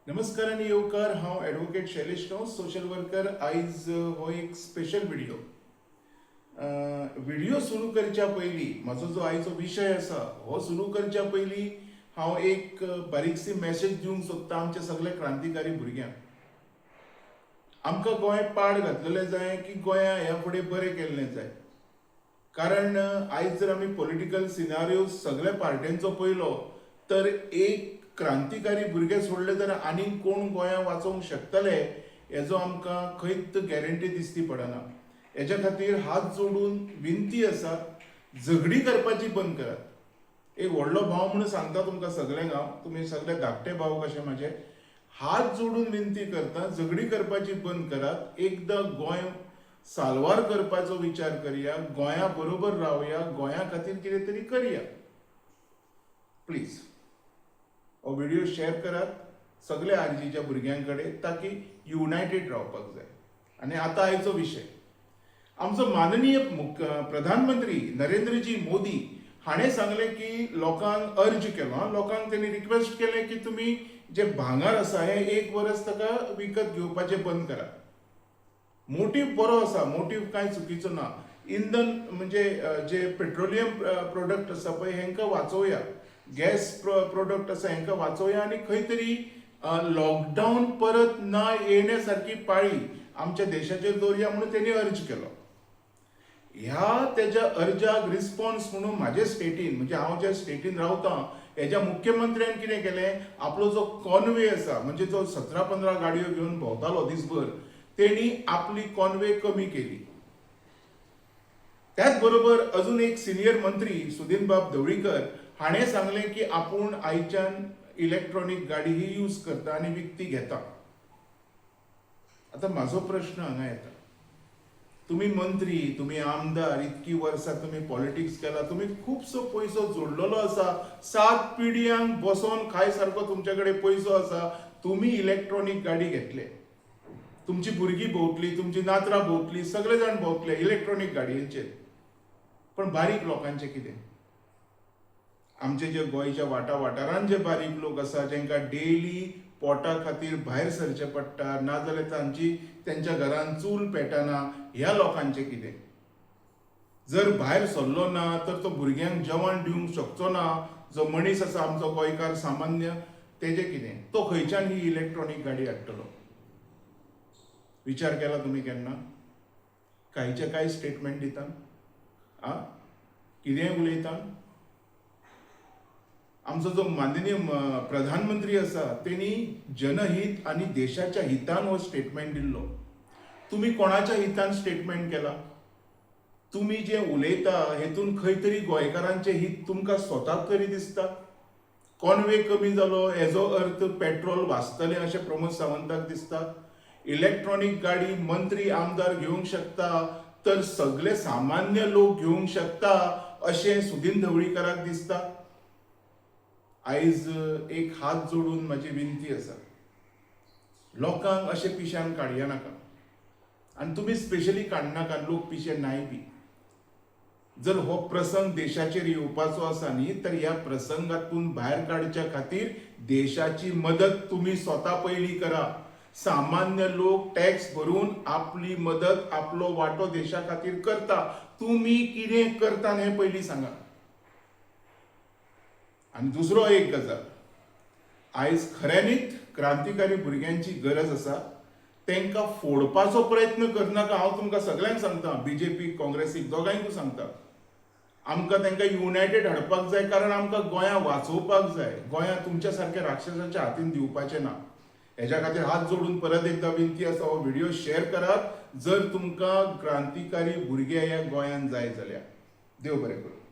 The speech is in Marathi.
नमस्कार आणि येवकार. हांव ॲडव्होकेट शैलेश कंस, सोशल वर्कर. आयज हो एक स्पेशल व्हिडिओ सुरू करच्या पयलीं म्हाजो जो आयचो विशय आसा हो सुरू करच्या पयलीं हांव एक बारीकशी मॅसेज दिवंक सोदतां आमच्या सगळ्या क्रांतिकारी भुरग्यांक. आमकां गोंय पाड घातलेलें जाय की गोंया ह्या फुडें बरें केल्लें जाय. कारण आयज जर आमी पॉलिटिकल सिनारियो सगळ्या पार्ट्यांचो पळयलो तर एक क्रांतिकारी भुरगे सोडले तर आनीक कोण गोंया वाचोवंक शकतले हेजो आमकां खंयच गॅरंटी दिसती पडना. हेच्या खातीर हात जोडून विनंती आसा, झगडी करपाची बंद करात. एक व्हडलो भाव म्हणून सांगता तुमकां सगळ्यांक हांव, तुमी सगळे धाकटे भाव कशे म्हाजे, हात जोडून विनंती करता, झगडी करपाची बंद करात. एकदां गोंय साल्वार करपाचो विचार करया, गोंया बरोबर रावया, गोंया खातीर कितें तरी करया. प्लीज हो व्हिडिओ शेअर करात सगळ्या आरजीच्या भुरग्यां कडेन, ताकी युनायटेड रावपाक जाय. आनी आतां आयचो विशय. आमचो माननीय प्रधानमंत्री नरेंद्रजी मोदी हाणें सांगलें की लोकांक अर्ज केलो, लोकांक त्यांनी रिक्वेस्ट केलें की तुमी जे भांगर आसा हें 1 वर्स ताका विकत घेवपाचें बंद करा. मोटीव बरो आसा, मोटीव कांय चुकीचो ना. इंधन म्हणजे जे पेट्रोलियम प्रोडक्ट आसा पळय हेंकां वाचोवया, गॅस प्रोडक्ट आसा हेंकां वाचोवया आनी खंय तरी लॉकडावन परत ना येण्यासारखी पाळी आमच्या देशाचेर दवरया म्हणून त्यांनी अर्ज केलो. ह्या तेज्या अर्जाक रिस्पॉन्स म्हणून म्हाजे स्टेटीन, म्हणजे हांव ज्या स्टेटीन रावतां हेज्या मुख्यमंत्र्यान कितें केलें, आपलो जो कॉनवे आसा म्हणजे जो 17-15 गाडयो घेवन भोंवतालो दिसभर, तेणी आपली कॉनवे कमी केली. त्याच बरोबर अजून एक सिनियर मंत्री सुदीनबाब ढवळीकर हाणें सांगलें की आपूण आयच्यान इलेक्ट्रॉनिक गाडी ही यूज करता आनी विकती घेता. आता म्हाजो प्रश्न हांगा येता, तुमी मंत्री, तुमी आमदार, इतकी वर्सां तुमी पॉलिटिक्स केला, तुमी खुबसो पयसो जोडलेलो आसा, 7 पिढयांक बसोन खाय सारको तुमचे कडेन पयसो आसा, तुमी इलेक्ट्रॉनिक गाडी घेतले. तुमची भुरगीं भोंवतली, तुमची नातरां भोंवतली, सगळे जाण भोंवतले इलेक्ट्रॉनिक गाडयेचेर. पण बारीक लोकांचें कितें? आमचे जे गोंयच्या वाठारांत जे बारीक लोक आसा, जेंकां डेली पोटा खातीर भायर सरचें पडटा, नाजाल्यार त्यांच्या घरांत चूल पेटना, ह्या लोकांचें कितें? जर भायर सरलो ना तर तो भुरग्यांक जेवण दिवंक शकचो ना, जो मनीस आसा आमचो गोंयकार सामान्य, तेजें कितें? तो खंयच्यान ही इलेक्ट्रॉनिक गाडी हाडटलो? विचार केला तुमी केन्ना? कांयचे कांय स्टेटमेंट दिता, कितेंय उलयता. आमचो जो माननीय प्रधानमंत्री आसा तेणी जनहित आणि देशाच्या हितान हो स्टेटमेंट दिल्लो. तुम्ही कोणाच्या हितान स्टेटमेंट केला? तुम्ही जे उलयता हेतून खंय तरी गोंयकारांचे हित तुमकां स्वताक तरी दिसता? कॉनवे कमी जालो हेजो अर्थ पेट्रोल वाचतलें अशें प्रमोद सावंताक दिसता? इलेक्ट्रॉनिक गाडी मंत्री आमदार घेवंक शकता तर सगळे सामान्य लोक घेवंक शकता अशें सुदीन ढवळीकराक दिसता? आयज एक हात जोडून माझी विनंती आसा, लोकांक अशे पिश्यान काडया नाका. आनी तुमी स्पेशली काडनाका, लोक पिशे नाय बी. जर हो प्रसंग देशाचेर येवपाचो आसा न्ही तर ह्या प्रसंगातून भायर काडच्या खातीर देशाची मदत तुम्ही स्वता पयली करा. सामान्य लोक टॅक्स भरून आपली मदत, आपलो वाटो देशा खातीर करता. तुम्ही कितें करता हें पयली सांगा. आणि दुसरो एक गजाल, आयज खऱ्यांनीच क्रांतिकारी भुरग्यांची गरज आसा. तांकां फोडपाचो प्रयत्न करनाका. हांव तुमकां सगळ्यांक सांगता, बीजेपी काँग्रेसीक दोगांयकूय सांगता, आमकां तांकां युनायटेड हाडपाक जाय. कारण आमकां गोंया वाचोवपाक जाय. गोंया तुमच्या सारक्या राक्षसाच्या हातीन दिवपाचें ना. हेच्या खातीर हात जोडून परत एकदा विनंती आसा, हो व्हिडिओ शेअर करात जर तुमकां क्रांतिकारी भुरगे ह्या गोंयान जाय जाल्यार. देव बरें करूं.